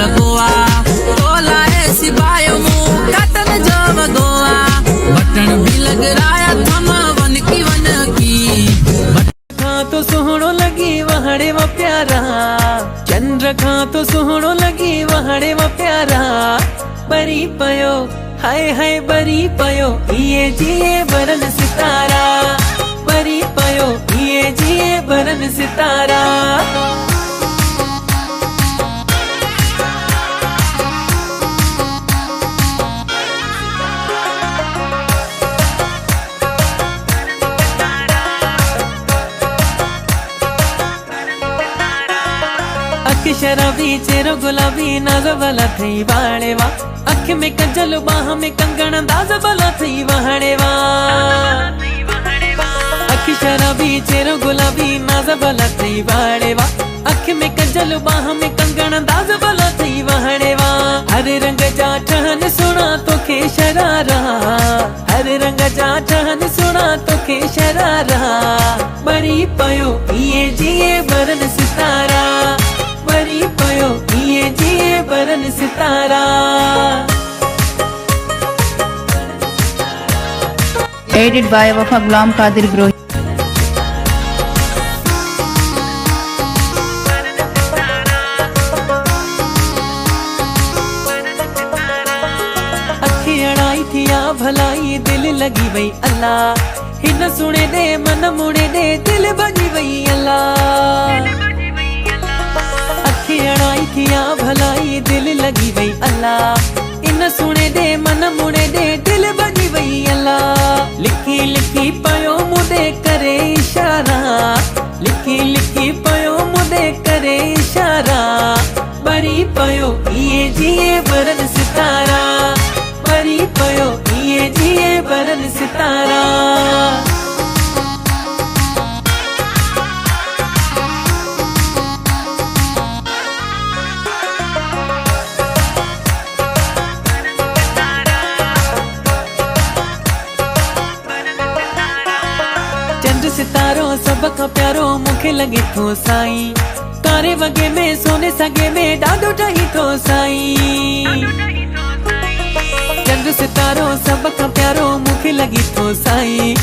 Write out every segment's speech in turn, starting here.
लगोआ तोला है सिपाहियों मुँह कटन जो गोवा बटन भी लग रहा थमा वन की खां तो सोहणो लगी वहाड़े वो प्यारा चंद्र खां तो सोहणो लगी वहाड़े वो प्यारा बरी पयो हाय हाय बरी पयो इए जिए बरन सितारा बरी पयो इए जिए बरन सितारा अख शराबी चेहरो गुलाबी नाज वाला थई वाड़े वा अख में कजल बाह में कंगन दाज वाला थई वाड़े वा अख शराबी चेहरो गुलाबी नाज वाला थई वाड़े वा अख में कजल बाह में कंगन दाज वाला थई वाड़े वा हर रंग जा ठहन सुना तो के शरारा हर रंग जा ठहन सुना तो के शरारा बरी पयो इए जिए बरन सितारा बरी पयो इए जिए बरन सितारा एडिट बाय वफा गुलाम कादिर ब्रोही। अखी अड़ाई थी या भलाई दिल लगी वही अल्लाह हिन सुने दे मन मुड़े दे दिल भगी वही अल्लाह अड़ाई थी या भलाई दिल लगी वही अल्लाह इन सुने दे मन मुड़े दे दिल भगी वही अल्लाह लिखी लिखी पयो मुदे करे इशारा लिखी लिखी पयो मुदे करे इशारा बरी पयो इए जिए बरन सितारा बरी पयो इए जिए बरन सितारा सितारो सब का प्यारो मुखे लगे थो साईं कारे वगे में सोने सगे में डाडो ठही थो साईं चंद्र सितारो सब का प्यारो मुखे लगी थो साईं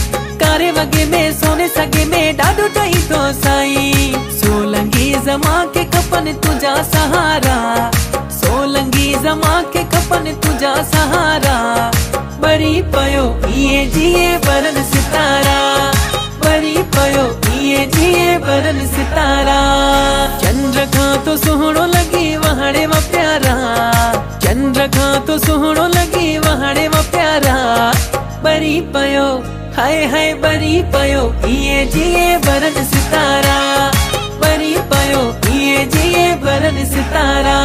कारे वगे में सोने सगे में डाडो ठही थो साईं सोलंगी जमा के कपन तुझा सहारा सोलंगी जमा के कपन तुझा सहारा बरी पयो इए जिए बरन सितारा बरी पयो इए जिए बरन सितारा चंद्र खां तो सोहणो लगी वहाड़े वो प्यारा चंद्र खां तो सोहणो लगी वहाड़े वो प्यारा बरी पयो हाय हाय बरी पयो इए जिए बरन सितारा बरी पयो इए जिए बरन सितारा।